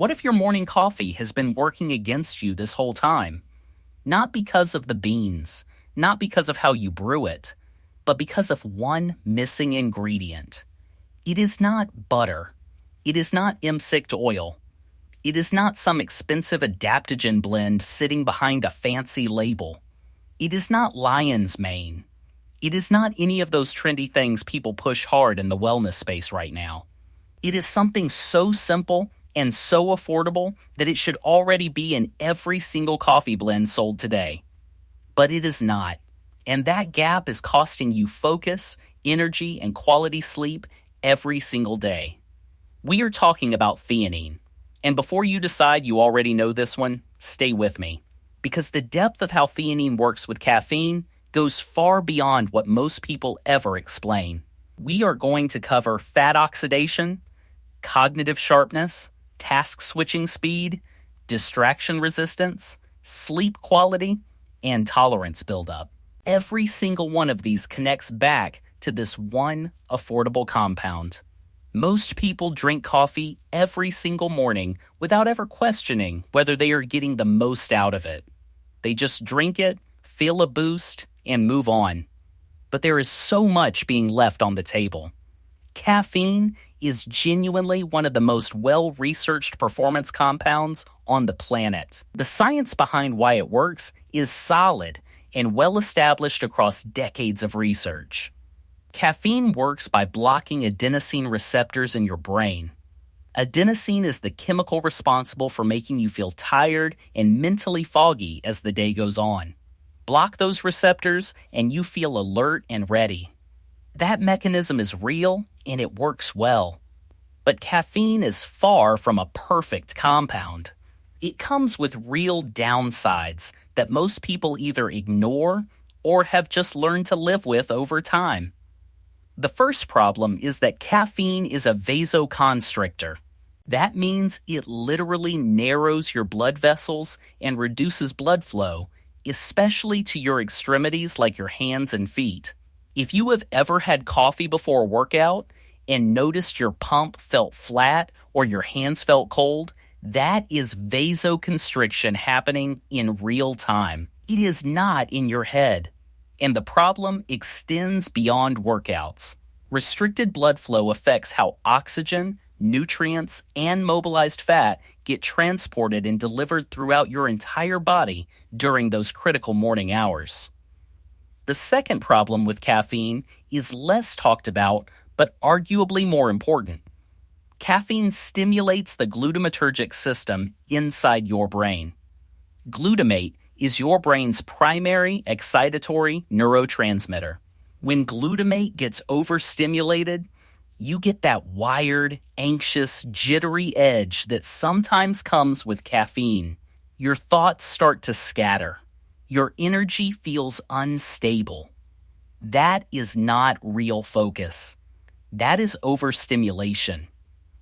What if your morning coffee has been working against you this whole time? Not because of the beans, not because of how you brew it, but because of one missing ingredient. It is not butter. It is not MCT oil. It is not some expensive adaptogen blend sitting behind a fancy label. It is not lion's mane. It is not any of those trendy things people push hard in the wellness space right now. It is something so simple and so affordable that it should already be in every single coffee blend sold today. But it is not. And that gap is costing you focus, energy, and quality sleep every single day. We are talking about theanine. And before you decide you already know this one, stay with me. Because the depth of how theanine works with caffeine goes far beyond what most people ever explain. We are going to cover fat oxidation, cognitive sharpness, task switching speed, distraction resistance, sleep quality, and tolerance buildup. Every single one of these connects back to this one affordable compound. Most people drink coffee every single morning without ever questioning whether they are getting the most out of it. They just drink it, feel a boost, and move on. But there is so much being left on the table. Caffeine is genuinely one of the most well-researched performance compounds on the planet. The science behind why it works is solid and well-established across decades of research. Caffeine works by blocking adenosine receptors in your brain. Adenosine is the chemical responsible for making you feel tired and mentally foggy as the day goes on. Block those receptors and you feel alert and ready. That mechanism is real and it works well. But caffeine is far from a perfect compound. It comes with real downsides that most people either ignore or have just learned to live with over time. The first problem is that caffeine is a vasoconstrictor. That means it literally narrows your blood vessels and reduces blood flow, especially to your extremities like your hands and feet. If you have ever had coffee before a workout and noticed your pump felt flat or your hands felt cold, that is vasoconstriction happening in real time. It is not in your head. And the problem extends beyond workouts. Restricted blood flow affects how oxygen, nutrients, and mobilized fat get transported and delivered throughout your entire body during those critical morning hours. The second problem with caffeine is less talked about, but arguably more important. Caffeine stimulates the glutamatergic system inside your brain. Glutamate is your brain's primary excitatory neurotransmitter. When glutamate gets overstimulated, you get that wired, anxious, jittery edge that sometimes comes with caffeine. Your thoughts start to scatter. Your energy feels unstable. That is not real focus. That is overstimulation.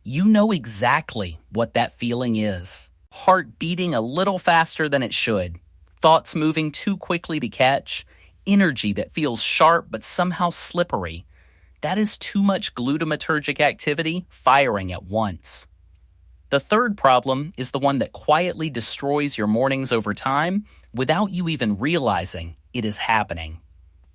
You know exactly what that feeling is. Heart beating a little faster than it should. Thoughts moving too quickly to catch. Energy that feels sharp but somehow slippery. That is too much glutamatergic activity firing at once. The third problem is the one that quietly destroys your mornings over time without you even realizing it is happening.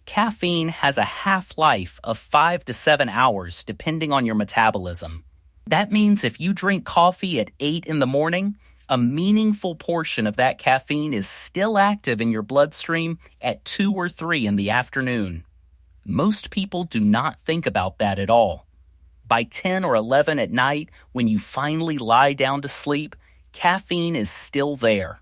Caffeine has a half-life of 5 to 7 hours depending on your metabolism. That means if you drink coffee at 8 in the morning, a meaningful portion of that caffeine is still active in your bloodstream at 2 or 3 in the afternoon. Most people do not think about that at all. By 10 or 11 at night, when you finally lie down to sleep, caffeine is still there.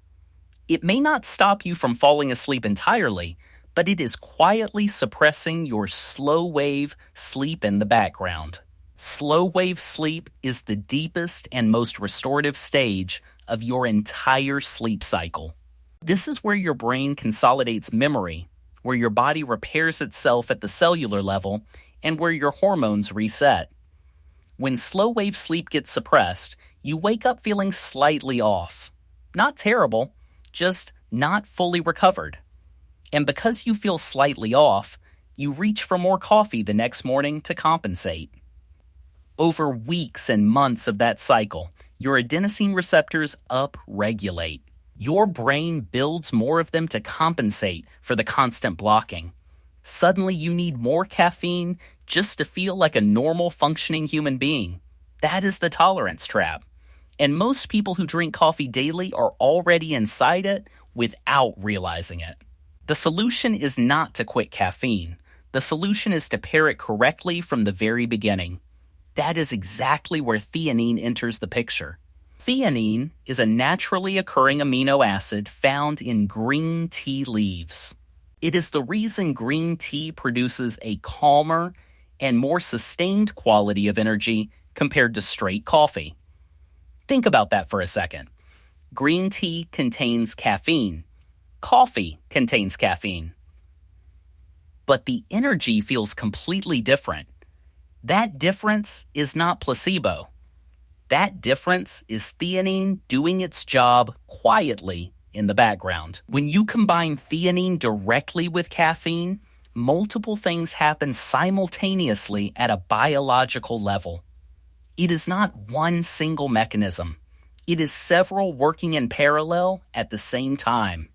It may not stop you from falling asleep entirely, but it is quietly suppressing your slow-wave sleep in the background. Slow-wave sleep is the deepest and most restorative stage of your entire sleep cycle. This is where your brain consolidates memory, where your body repairs itself at the cellular level, and where your hormones reset. When slow-wave sleep gets suppressed, you wake up feeling slightly off. Not terrible, just not fully recovered. And because you feel slightly off, you reach for more coffee the next morning to compensate. Over weeks and months of that cycle, Your adenosine receptors upregulate. Your brain builds more of them to compensate for the constant blocking. Suddenly you need more caffeine just to feel like a normal functioning human being. That is the tolerance trap. And most people who drink coffee daily are already inside it without realizing it. The solution is not to quit caffeine. The solution is to pair it correctly from the very beginning. That is exactly where theanine enters the picture. Theanine is a naturally occurring amino acid found in green tea leaves. It is the reason green tea produces a calmer and more sustained quality of energy compared to straight coffee. Think about that for a second. Green tea contains caffeine. Coffee contains caffeine. But the energy feels completely different. That difference is not placebo. That difference is theanine doing its job quietly in the background. When you combine theanine directly with caffeine, multiple things happen simultaneously at a biological level. It is not one single mechanism. It is several working in parallel at the same time.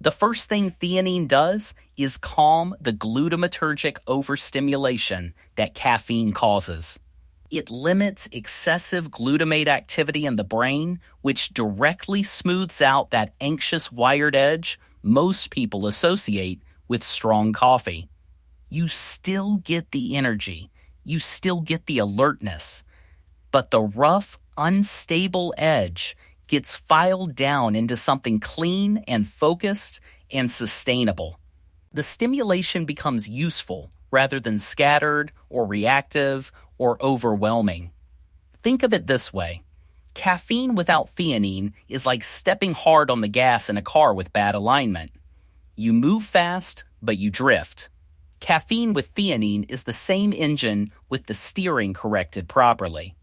The first thing theanine does is calm the glutamatergic overstimulation that caffeine causes. It limits excessive glutamate activity in the brain, which directly smooths out that anxious wired edge most people associate with strong coffee. You still get the energy. You still get the alertness. But the rough, unstable edge gets filed down into something clean and focused and sustainable. The stimulation becomes useful rather than scattered or reactive or overwhelming. Think of it this way. Caffeine without theanine is like stepping hard on the gas in a car with bad alignment. You move fast, but you drift. Caffeine with theanine is the same engine with the steering corrected properly.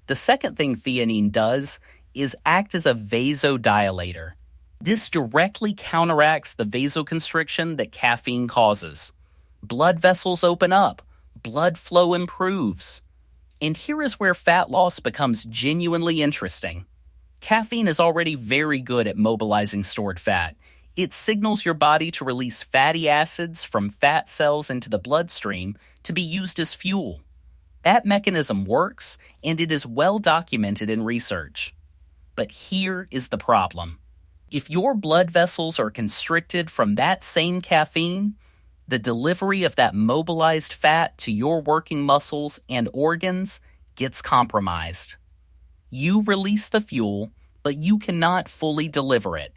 The second thing theanine does is act as a vasodilator. This directly counteracts the vasoconstriction that caffeine causes. Blood vessels open up, blood flow improves. And here is where fat loss becomes genuinely interesting. Caffeine is already very good at mobilizing stored fat. It signals your body to release fatty acids from fat cells into the bloodstream to be used as fuel. That mechanism works, and it is well documented in research. But here is the problem. If your blood vessels are constricted from that same caffeine, the delivery of that mobilized fat to your working muscles and organs gets compromised. You release the fuel, but you cannot fully deliver it.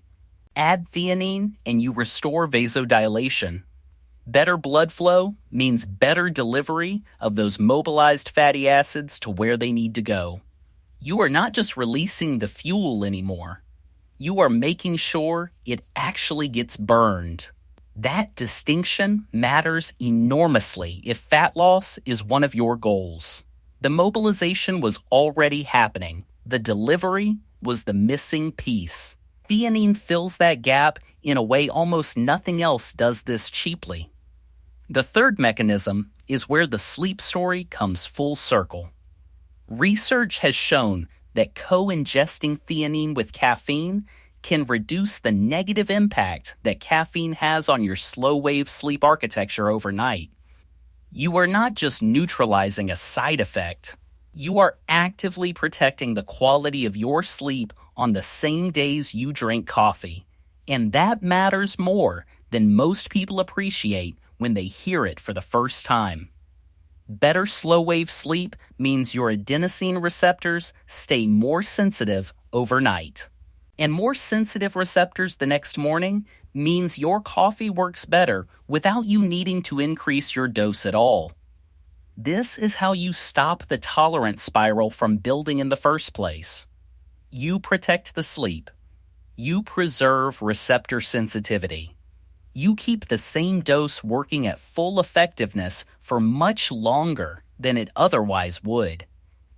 Add theanine and you restore vasodilation. Better blood flow means better delivery of those mobilized fatty acids to where they need to go. You are not just releasing the fuel anymore. You are making sure it actually gets burned. That distinction matters enormously if fat loss is one of your goals. The mobilization was already happening. The delivery was the missing piece. Theanine fills that gap in a way almost nothing else does this cheaply. The third mechanism is where the sleep story comes full circle. Research has shown that co-ingesting theanine with caffeine can reduce the negative impact that caffeine has on your slow-wave sleep architecture overnight. You are not just neutralizing a side effect. You are actively protecting the quality of your sleep on the same days you drink coffee. And that matters more than most people appreciate when they hear it for the first time. Better slow-wave sleep means your adenosine receptors stay more sensitive overnight. And more sensitive receptors the next morning means your coffee works better without you needing to increase your dose at all. This is how you stop the tolerance spiral from building in the first place. You protect the sleep. You preserve receptor sensitivity. You keep the same dose working at full effectiveness for much longer than it otherwise would.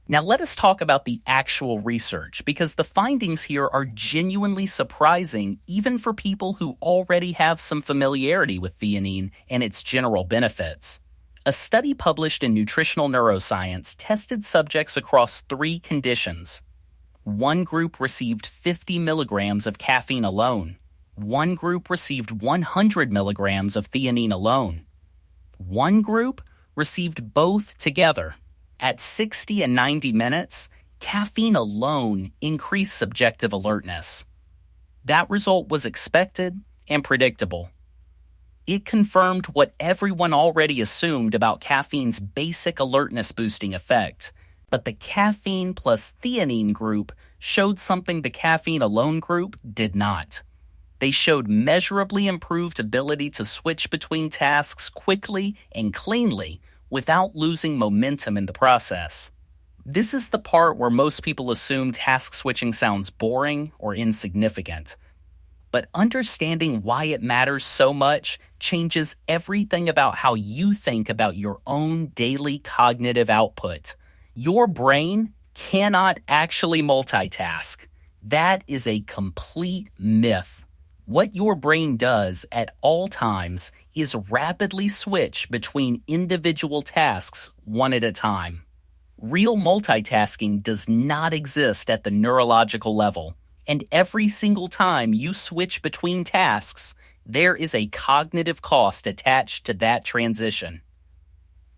Now let us talk about the actual research, because the findings here are genuinely surprising even for people who already have some familiarity with theanine and its general benefits. A study published in Nutritional Neuroscience tested subjects across 3 conditions. One group received 50 milligrams of caffeine alone. One group received 100 milligrams of theanine alone. One group received both together. At 60 and 90 minutes, caffeine alone increased subjective alertness. That result was expected and predictable. It confirmed what everyone already assumed about caffeine's basic alertness-boosting effect, but the caffeine plus theanine group showed something the caffeine alone group did not. They showed measurably improved ability to switch between tasks quickly and cleanly without losing momentum in the process. This is the part where most people assume task switching sounds boring or insignificant. But understanding why it matters so much changes everything about how you think about your own daily cognitive output. Your brain cannot actually multitask. That is a complete myth. What your brain does at all times is rapidly switch between individual tasks one at a time. Real multitasking does not exist at the neurological level, and every single time you switch between tasks, there is a cognitive cost attached to that transition.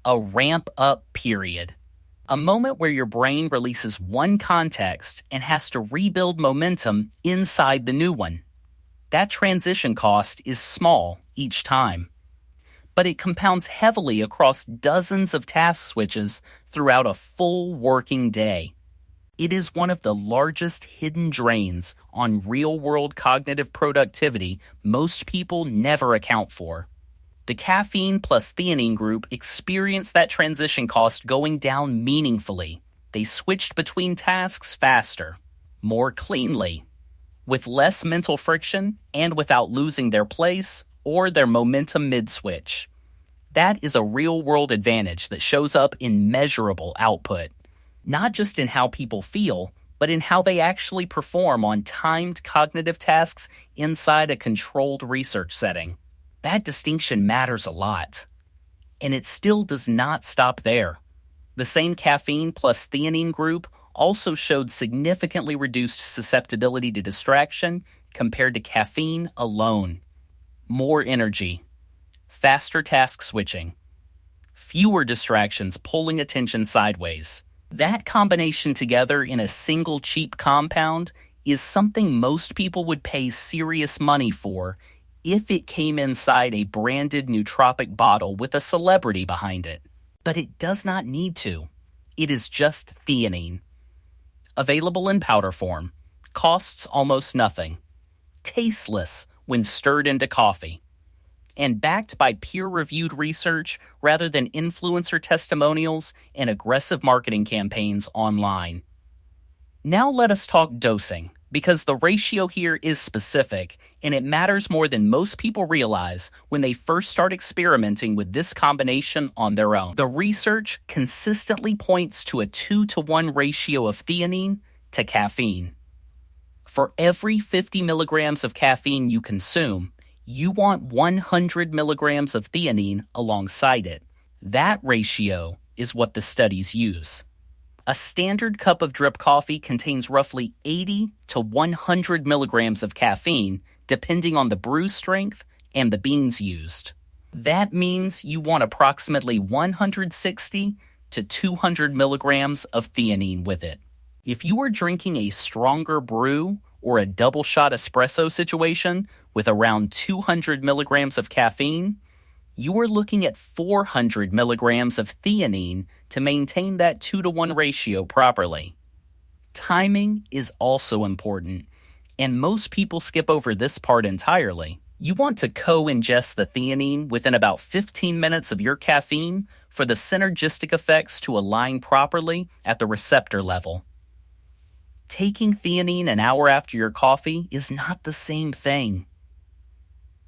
A ramp-up period. A moment where your brain releases one context and has to rebuild momentum inside the new one. That transition cost is small each time, but it compounds heavily across dozens of task switches throughout a full working day. It is one of the largest hidden drains on real-world cognitive productivity most people never account for. The caffeine plus theanine group experienced that transition cost going down meaningfully. They switched between tasks faster, more cleanly, with less mental friction and without losing their place or their momentum mid-switch. That is a real-world advantage that shows up in measurable output, not just in how people feel, but in how they actually perform on timed cognitive tasks inside a controlled research setting. That distinction matters a lot. And it still does not stop there. The same caffeine plus theanine group also showed significantly reduced susceptibility to distraction compared to caffeine alone. More energy, faster task switching, fewer distractions pulling attention sideways. That combination together in a single cheap compound is something most people would pay serious money for if it came inside a branded nootropic bottle with a celebrity behind it. But it does not need to. It is just theanine. Available in powder form, costs almost nothing, tasteless when stirred into coffee, and backed by peer-reviewed research rather than influencer testimonials and aggressive marketing campaigns online. Now let us talk dosing, because the ratio here is specific, and it matters more than most people realize when they first start experimenting with this combination on their own. The research consistently points to a 2-to-1 ratio of theanine to caffeine. For every 50 milligrams of caffeine you consume, you want 100 milligrams of theanine alongside it. That ratio is what the studies use. A standard cup of drip coffee contains roughly 80 to 100 milligrams of caffeine, depending on the brew strength and the beans used. That means you want approximately 160 to 200 milligrams of theanine with it. If you are drinking a stronger brew or a double shot espresso situation with around 200 milligrams of caffeine, you are looking at 400 milligrams of theanine to maintain that 2-to-1 ratio properly. Timing is also important, and most people skip over this part entirely. You want to co-ingest the theanine within about 15 minutes of your caffeine for the synergistic effects to align properly at the receptor level. Taking theanine an hour after your coffee is not the same thing.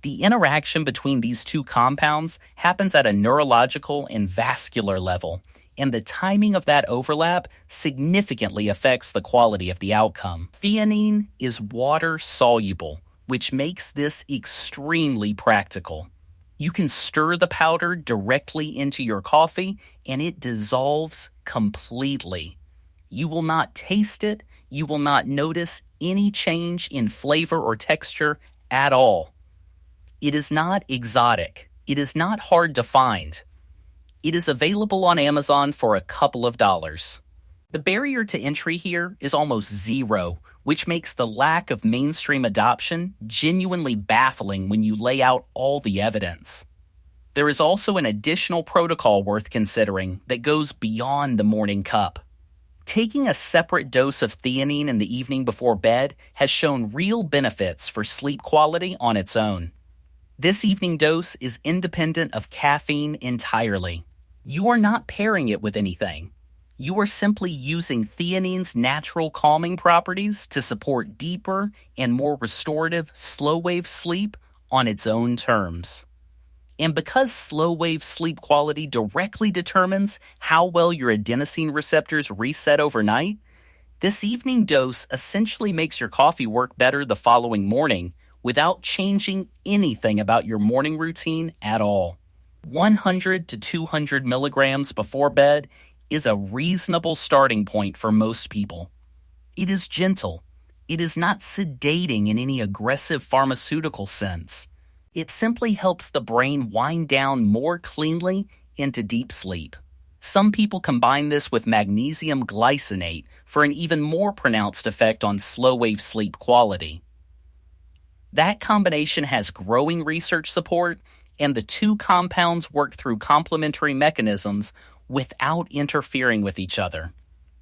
The interaction between these two compounds happens at a neurological and vascular level, and the timing of that overlap significantly affects the quality of the outcome. Theanine is water-soluble, which makes this extremely practical. You can stir the powder directly into your coffee, and it dissolves completely. You will not taste it. You will not notice any change in flavor or texture at all. It is not exotic. It is not hard to find. It is available on Amazon for a couple of dollars. The barrier to entry here is almost zero, which makes the lack of mainstream adoption genuinely baffling when you lay out all the evidence. There is also an additional protocol worth considering that goes beyond the morning cup. Taking a separate dose of theanine in the evening before bed has shown real benefits for sleep quality on its own. This evening dose is independent of caffeine entirely. You are not pairing it with anything. You are simply using theanine's natural calming properties to support deeper and more restorative slow-wave sleep on its own terms. And because slow-wave sleep quality directly determines how well your adenosine receptors reset overnight, this evening dose essentially makes your coffee work better the following morning without changing anything about your morning routine at all. 100 to 200 milligrams before bed is a reasonable starting point for most people. It is gentle. It is not sedating in any aggressive pharmaceutical sense. It simply helps the brain wind down more cleanly into deep sleep. Some people combine this with magnesium glycinate for an even more pronounced effect on slow-wave sleep quality. That combination has growing research support, and the two compounds work through complementary mechanisms without interfering with each other.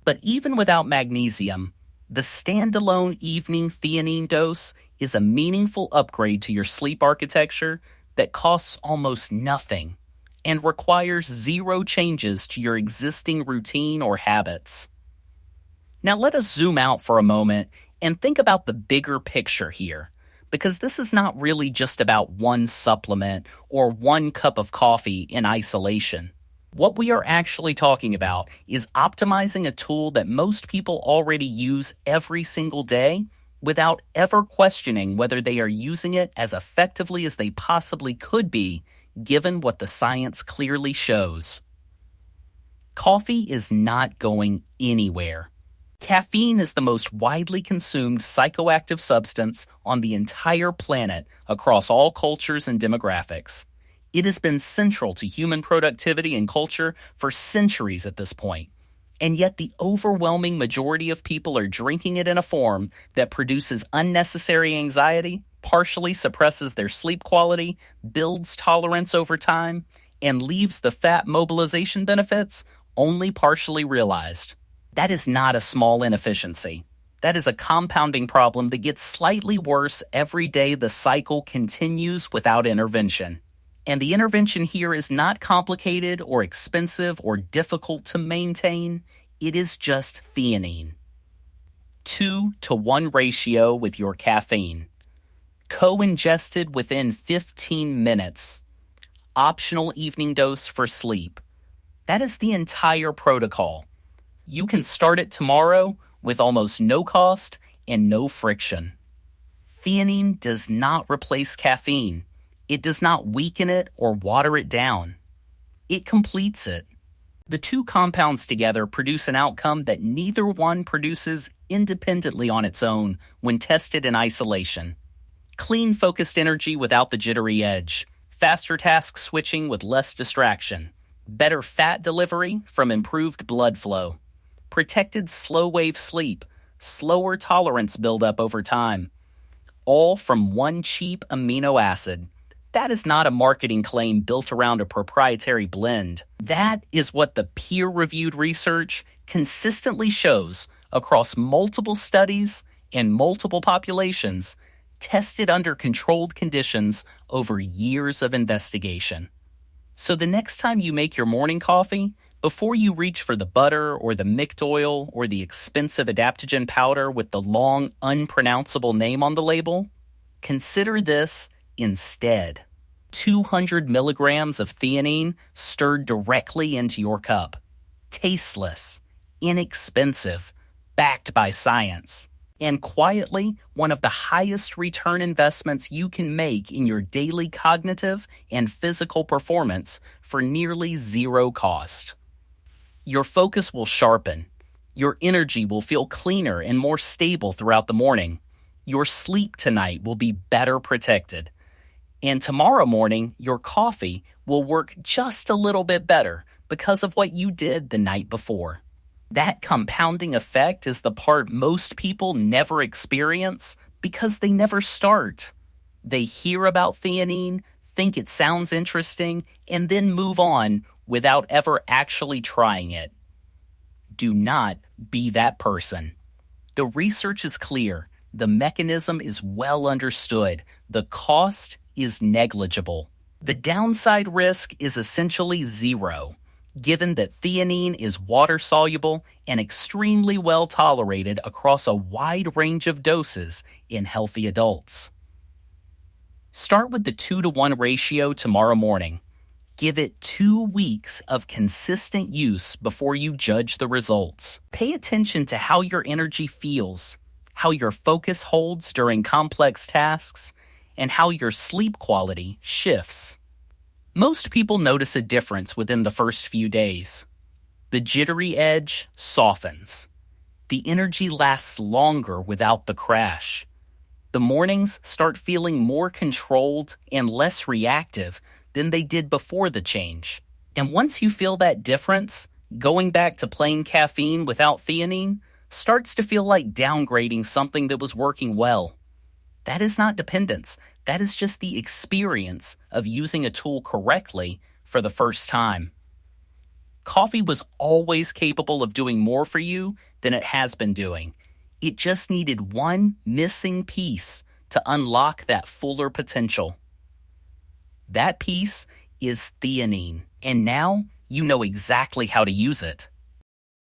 But even without magnesium, the standalone evening theanine dose is a meaningful upgrade to your sleep architecture that costs almost nothing and requires zero changes to your existing routine or habits. Now let us zoom out for a moment and think about the bigger picture here, because this is not really just about one supplement or one cup of coffee in isolation. What we are actually talking about is optimizing a tool that most people already use every single day without ever questioning whether they are using it as effectively as they possibly could be, given what the science clearly shows. Coffee is not going anywhere. Caffeine is the most widely consumed psychoactive substance on the entire planet across all cultures and demographics. It has been central to human productivity and culture for centuries at this point, and yet the overwhelming majority of people are drinking it in a form that produces unnecessary anxiety, partially suppresses their sleep quality, builds tolerance over time, and leaves the fat mobilization benefits only partially realized. That is not a small inefficiency. That is a compounding problem that gets slightly worse every day the cycle continues without intervention. And the intervention here is not complicated or expensive or difficult to maintain. It is just theanine. 2-to-1 ratio with your caffeine. Co-ingested within 15 minutes. Optional evening dose for sleep. That is the entire protocol. You can start it tomorrow with almost no cost and no friction. Theanine does not replace caffeine. It does not weaken it or water it down. It completes it. The two compounds together produce an outcome that neither one produces independently on its own when tested in isolation. Clean, focused energy without the jittery edge. Faster task switching with less distraction. Better fat delivery from improved blood flow. Protected slow-wave sleep. Slower tolerance buildup over time. All from one cheap amino acid. That is not a marketing claim built around a proprietary blend. That is what the peer-reviewed research consistently shows across multiple studies and multiple populations tested under controlled conditions over years of investigation. So the next time you make your morning coffee, before you reach for the butter or the mict oil or the expensive adaptogen powder with the long, unpronounceable name on the label, consider this instead. 200 milligrams of theanine stirred directly into your cup. Tasteless, inexpensive, backed by science, and quietly one of the highest return investments you can make in your daily cognitive and physical performance for nearly zero cost. Your focus will sharpen. Your energy will feel cleaner and more stable throughout the morning. Your sleep tonight will be better protected. And tomorrow morning, your coffee will work just a little bit better because of what you did the night before. That compounding effect is the part most people never experience because they never start. They hear about theanine, think it sounds interesting, and then move on without ever actually trying it. Do not be that person. The research is clear. The mechanism is well understood. The cost is negligible. The downside risk is essentially zero, given that theanine is water-soluble and extremely well tolerated across a wide range of doses in healthy adults. Start with the 2-to-1 ratio tomorrow morning. Give it 2 weeks of consistent use before you judge the results. Pay attention to how your energy feels, how your focus holds during complex tasks, and how your sleep quality shifts. Most people notice a difference within the first few days. The jittery edge softens. The energy lasts longer without the crash. The mornings start feeling more controlled and less reactive than they did before the change. And once you feel that difference, going back to plain caffeine without theanine starts to feel like downgrading something that was working well. That is not dependence. That is just the experience of using a tool correctly for the first time. Coffee was always capable of doing more for you than it has been doing. It just needed one missing piece to unlock that fuller potential. That piece is theanine, and now you know exactly how to use it.